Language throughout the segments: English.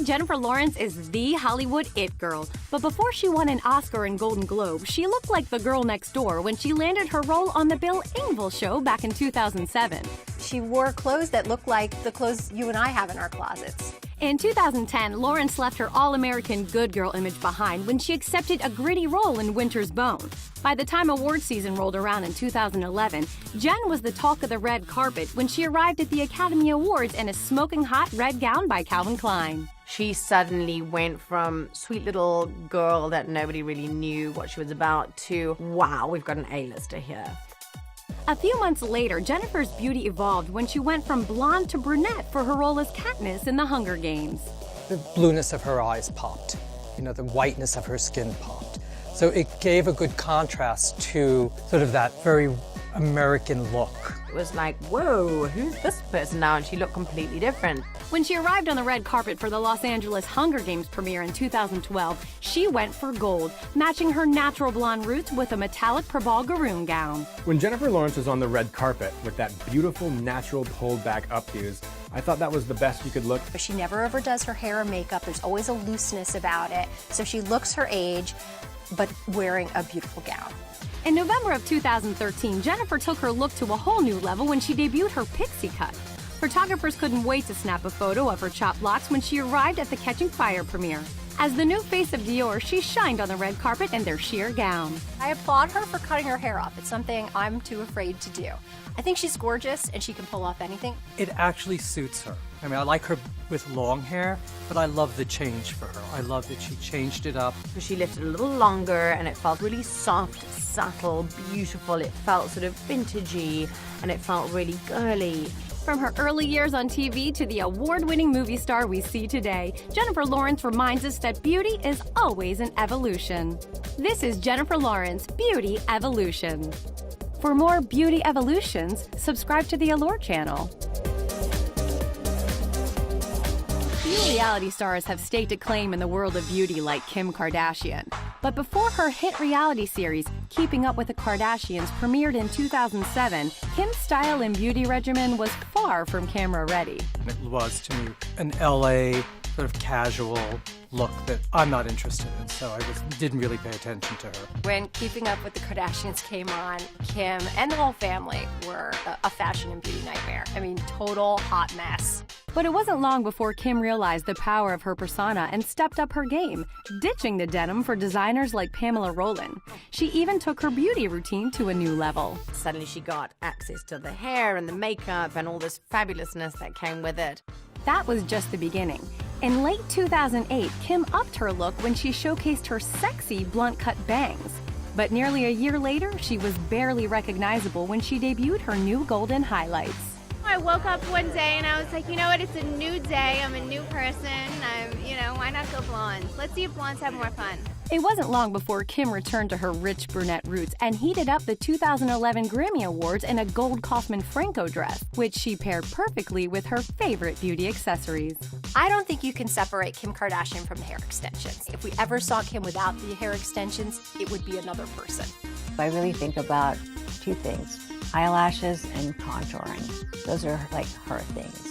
Jennifer Lawrence is the Hollywood it girl, but before she won an Oscar and Golden Globe, she looked like the girl next door when she landed her role on The Bill Engvall Show back in 2007. She wore clothes that looked like the clothes you and I have in our closets. In 2010, Lawrence left her all-American good girl image behind when she accepted a gritty role in Winter's Bone. By the time award season rolled around in 2011, Jen was the talk of the red carpet when she arrived at the Academy Awards in a smoking hot red gown by Calvin Klein. She suddenly went from sweet little girl that nobody really knew what she was about to, wow, we've got an A-lister here. A few months later, Jennifer's beauty evolved when she went from blonde to brunette for her role as Katniss in The Hunger Games. The blueness of her eyes popped. The whiteness of her skin popped. So it gave a good contrast to sort of that very American look. It was like, whoa, who's this person now? And she looked completely different. When she arrived on the red carpet for the Los Angeles Hunger Games premiere in 2012, she went for gold, matching her natural blonde roots with a metallic Prabal Garoon gown. When Jennifer Lawrence was on the red carpet with that beautiful natural pulled back updos, I thought that was the best you could look. She never overdoes her hair or makeup. There's always a looseness about it. So she looks her age, but wearing a beautiful gown. In November of 2013, Jennifer took her look to a whole new level when she debuted her pixie cut. Photographers couldn't wait to snap a photo of her chopped locks when she arrived at the Catching Fire premiere. As the new face of Dior, she shined on the red carpet in their sheer gown. I applaud her for cutting her hair off. It's something I'm too afraid to do. I think she's gorgeous and she can pull off anything. It actually suits her. I like her with long hair, but I love the change for her. I love that she changed it up. She lifted a little longer and it felt really soft, subtle, beautiful. It felt sort of vintagey and it felt really girly. From her early years on TV to the award-winning movie star we see today, Jennifer Lawrence reminds us that beauty is always an evolution. This is Jennifer Lawrence, Beauty Evolution. For more beauty evolutions, subscribe to the Allure channel. Few reality stars have staked a claim in the world of beauty like Kim Kardashian. But before her hit reality series, Keeping Up with the Kardashians, premiered in 2007, Kim's style and beauty regimen was far from camera ready. It was, to me, an LA sort of casual look that I'm not interested in, so I didn't really pay attention to her. When Keeping Up with the Kardashians came on, Kim and the whole family were a fashion and beauty nightmare. Total hot mess. But it wasn't long before Kim realized the power of her persona and stepped up her game, ditching the denim for designers like Pamela Roland. She even took her beauty routine to a new level. Suddenly she got access to the hair and the makeup and all this fabulousness that came with it. That was just the beginning. In late 2008, Kim upped her look when she showcased her sexy blunt-cut bangs. But nearly a year later, she was barely recognizable when she debuted her new golden highlights. I woke up one day and I was like, you know what, it's a new day, I'm a new person, why not go blonde? Let's see if blondes have more fun. It wasn't long before Kim returned to her rich brunette roots and heated up the 2011 Grammy Awards in a gold Kaufman Franco dress, which she paired perfectly with her favorite beauty accessories. I don't think you can separate Kim Kardashian from the hair extensions. If we ever saw Kim without the hair extensions, it would be another person. I really think about two things, eyelashes and contouring. Those are like her things.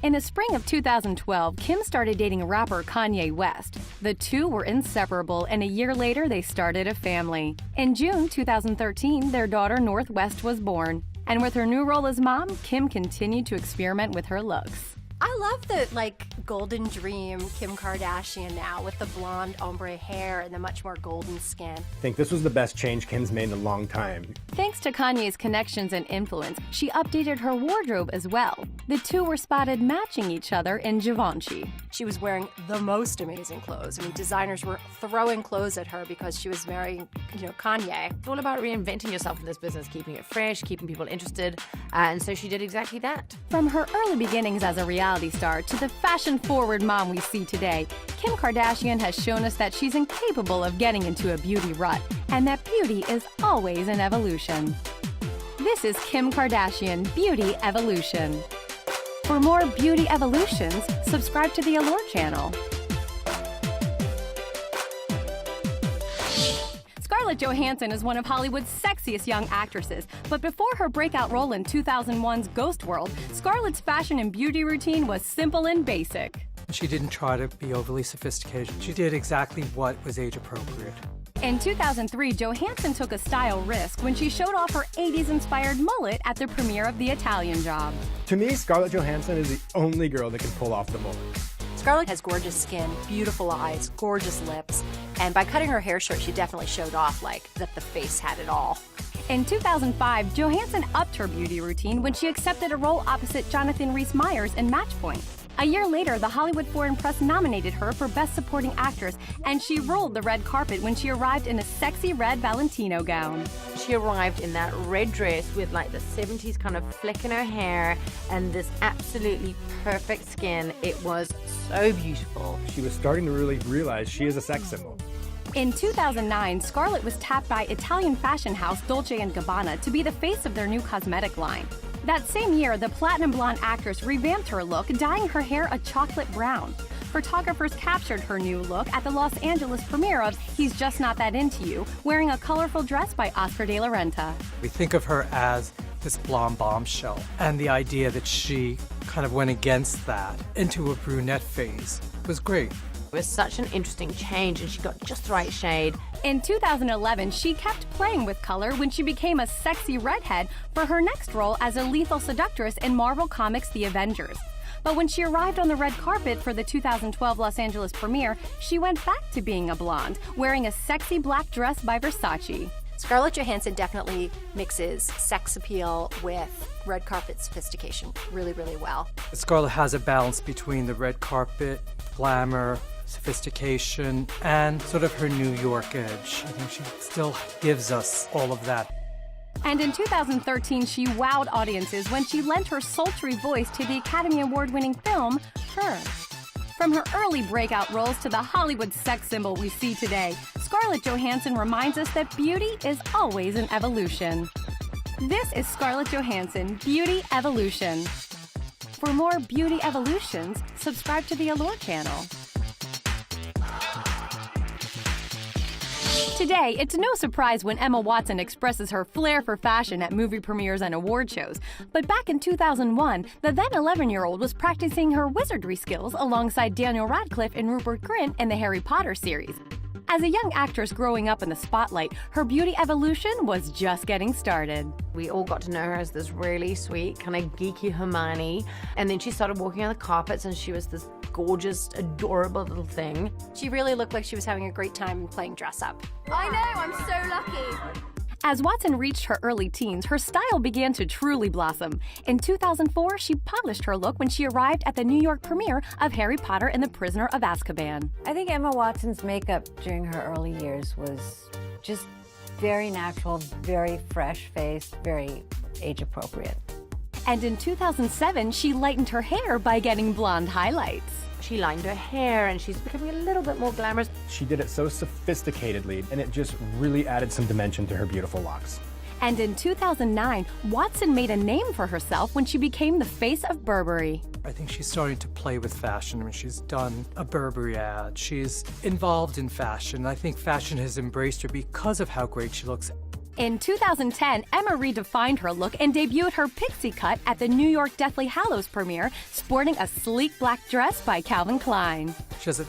In the spring of 2012, Kim started dating rapper Kanye West. The two were inseparable, and a year later, they started a family. In June 2013, their daughter Northwest was born. And with her new role as mom, Kim continued to experiment with her looks. I love the golden dream Kim Kardashian now with the blonde ombre hair and the much more golden skin. I think this was the best change Kim's made in a long time. Thanks to Kanye's connections and influence, she updated her wardrobe as well. The two were spotted matching each other in Givenchy. She was wearing the most amazing clothes. Designers were throwing clothes at her because she was marrying, Kanye. It's all about reinventing yourself in this business, keeping it fresh, keeping people interested, and so she did exactly that. From her early beginnings as a reality star to the fashion-forward mom we see today, Kim Kardashian has shown us that she's incapable of getting into a beauty rut, and that beauty is always an evolution. This is Kim Kardashian, Beauty Evolution. For more beauty evolutions, subscribe to the Allure channel. Scarlett Johansson is one of Hollywood's sexiest young actresses, but before her breakout role in 2001's Ghost World, Scarlett's fashion and beauty routine was simple and basic. She didn't try to be overly sophisticated. She did exactly what was age appropriate. In 2003, Johansson took a style risk when she showed off her 80s-inspired mullet at the premiere of The Italian Job. To me, Scarlett Johansson is the only girl that can pull off the mullet. Scarlett has gorgeous skin, beautiful eyes, gorgeous lips, and by cutting her hair short, she definitely showed off like that the face had it all. In 2005, Johansson upped her beauty routine when she accepted a role opposite Jonathan Rhys-Meyers in Matchpoint. A year later, the Hollywood Foreign Press nominated her for Best Supporting Actress, and she rolled the red carpet when she arrived in a sexy red Valentino gown. She arrived in that red dress with like the 70s kind of flick in her hair and this absolutely perfect skin. It was so beautiful. She was starting to really realize she is a sex symbol. In 2009, Scarlett was tapped by Italian fashion house Dolce & Gabbana to be the face of their new cosmetic line. That same year, the platinum blonde actress revamped her look, dyeing her hair a chocolate brown. Photographers captured her new look at the Los Angeles premiere of He's Just Not That Into You, wearing a colorful dress by Oscar de la Renta. We think of her as this blonde bombshell, and the idea that she kind of went against that into a brunette phase was great. It was such an interesting change, and she got just the right shade. In 2011, she kept playing with color when she became a sexy redhead for her next role as a lethal seductress in Marvel Comics' The Avengers. But when she arrived on the red carpet for the 2012 Los Angeles premiere, she went back to being a blonde, wearing a sexy black dress by Versace. Scarlett Johansson definitely mixes sex appeal with red carpet sophistication really, really well. Scarlett has a balance between the red carpet, glamour, sophistication, and sort of her New York edge. I think she still gives us all of that. And in 2013, she wowed audiences when she lent her sultry voice to the Academy Award-winning film, Her. From her early breakout roles to the Hollywood sex symbol we see today, Scarlett Johansson reminds us that beauty is always an evolution. This is Scarlett Johansson, Beauty Evolution. For more beauty evolutions, subscribe to the Allure channel. Today, it's no surprise when Emma Watson expresses her flair for fashion at movie premieres and award shows. But back in 2001, the then 11-year-old was practicing her wizardry skills alongside Daniel Radcliffe and Rupert Grint in the Harry Potter series. As a young actress growing up in the spotlight, her beauty evolution was just getting started. We all got to know her as this really sweet, kind of geeky Hermione. And then she started walking on the carpets and she was this gorgeous, adorable little thing. She really looked like she was having a great time playing dress up. I know, I'm so lucky. As Watson reached her early teens, her style began to truly blossom. In 2004, she polished her look when she arrived at the New York premiere of Harry Potter and the Prisoner of Azkaban. I think Emma Watson's makeup during her early years was just very natural, very fresh-faced, very age-appropriate. And in 2007, she lightened her hair by getting blonde highlights. She lined her hair and she's becoming a little bit more glamorous. She did it so sophisticatedly, and it just really added some dimension to her beautiful locks. And in 2009, Watson made a name for herself when she became the face of Burberry. I think she's starting to play with fashion. I mean, she's done a Burberry ad. She's involved in fashion. I think fashion has embraced her because of how great she looks. In 2010, Emma redefined her look and debuted her pixie cut at the New York Deathly Hallows premiere, sporting a sleek black dress by Calvin Klein. She has a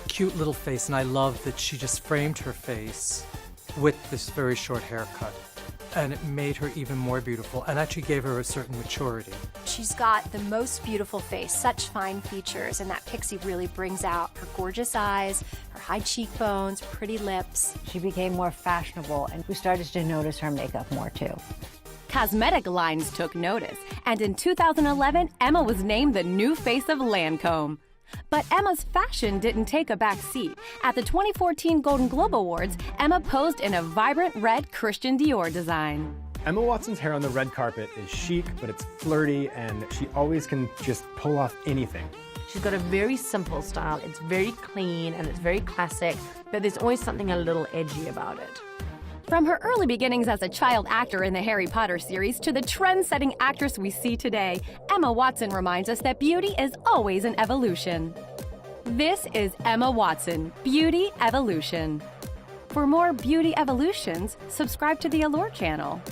cute little face, and I love that she just framed her face with this very short haircut. And it made her even more beautiful and actually gave her a certain maturity. She's got the most beautiful face, such fine features, and that pixie really brings out her gorgeous eyes, her high cheekbones, pretty lips. She became more fashionable, and we started to notice her makeup more too. Cosmetic lines took notice, and in 2011, Emma was named the new face of Lancome. But Emma's fashion didn't take a back seat. At the 2014 Golden Globe Awards, Emma posed in a vibrant red Christian Dior design. Emma Watson's hair on the red carpet is chic, but it's flirty, and she always can just pull off anything. She's got a very simple style. It's very clean and it's very classic, but there's always something a little edgy about it. From her early beginnings as a child actor in the Harry Potter series to the trend-setting actress we see today, Emma Watson reminds us that beauty is always an evolution. This is Emma Watson, Beauty Evolution. For more beauty evolutions, subscribe to the Allure channel.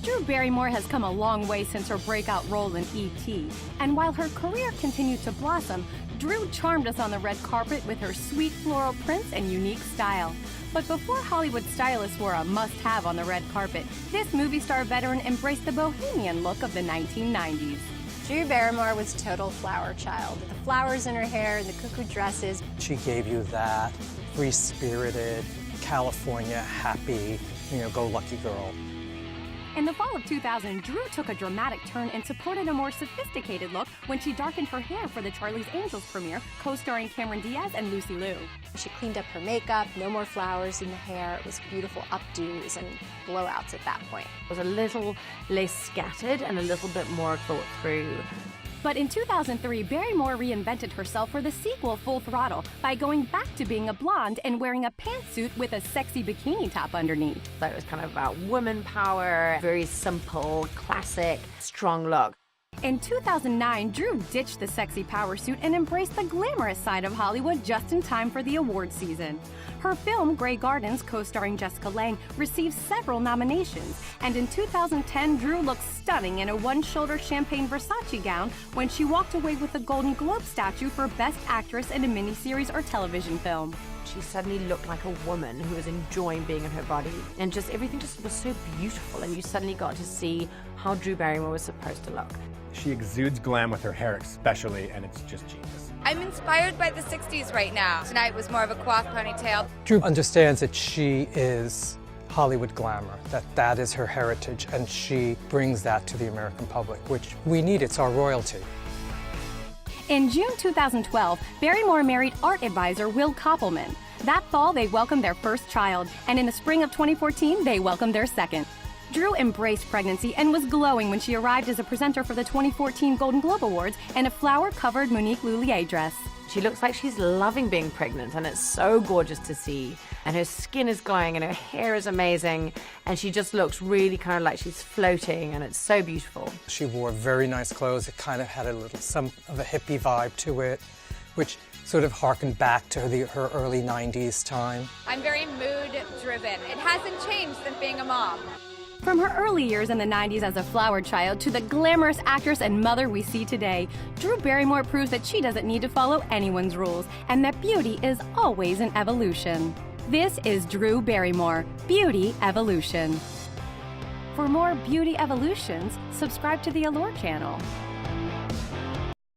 Drew Barrymore has come a long way since her breakout role in E.T., and while her career continued to blossom, Drew charmed us on the red carpet with her sweet floral prints and unique style. But before Hollywood stylists were a must-have on the red carpet, this movie star veteran embraced the bohemian look of the 1990s. Drew Barrymore was total flower child. The flowers in her hair and the cuckoo dresses. She gave you that free-spirited, California, happy, go-lucky girl. In the fall of 2000, Drew took a dramatic turn and supported a more sophisticated look when she darkened her hair for the Charlie's Angels premiere, co-starring Cameron Diaz and Lucy Liu. She cleaned up her makeup, no more flowers in the hair. It was beautiful updos and blowouts at that point. It was a little less scattered and a little bit more thought through. But in 2003, Barrymore reinvented herself for the sequel Full Throttle by going back to being a blonde and wearing a pantsuit with a sexy bikini top underneath. So it was kind of about woman power, very simple, classic, strong look. In 2009, Drew ditched the sexy power suit and embraced the glamorous side of Hollywood just in time for the award season. Her film, Grey Gardens, co-starring Jessica Lange, received several nominations, and in 2010, Drew looked stunning in a one-shoulder champagne Versace gown when she walked away with the Golden Globe statue for Best Actress in a miniseries or television film. She suddenly looked like a woman who was enjoying being in her body, and just everything just was so beautiful, and you suddenly got to see how Drew Barrymore was supposed to look. She exudes glam with her hair especially, and it's just genius. I'm inspired by the 60s right now. Tonight was more of a coiffed ponytail. Drew understands that she is Hollywood glamour, that is her heritage, and she brings that to the American public, which we need. It's our royalty. In June 2012, Barrymore married art advisor Will Koppelman. That fall, they welcomed their first child, and in the spring of 2014, they welcomed their second. Drew embraced pregnancy and was glowing when she arrived as a presenter for the 2014 Golden Globe Awards in a flower-covered Monique Lhuillier dress. She looks like she's loving being pregnant, and it's so gorgeous to see. And her skin is glowing, and her hair is amazing, and she just looks really kind of like she's floating, and it's so beautiful. She wore very nice clothes. It kind of had some of a hippie vibe to it, which sort of harkened back to her early 90s time. I'm very mood-driven. It hasn't changed since being a mom. From her early years in the 90s as a flower child to the glamorous actress and mother we see today, Drew Barrymore proves that she doesn't need to follow anyone's rules and that beauty is always an evolution. This is Drew Barrymore, Beauty Evolution. For more beauty evolutions, subscribe to the Allure channel.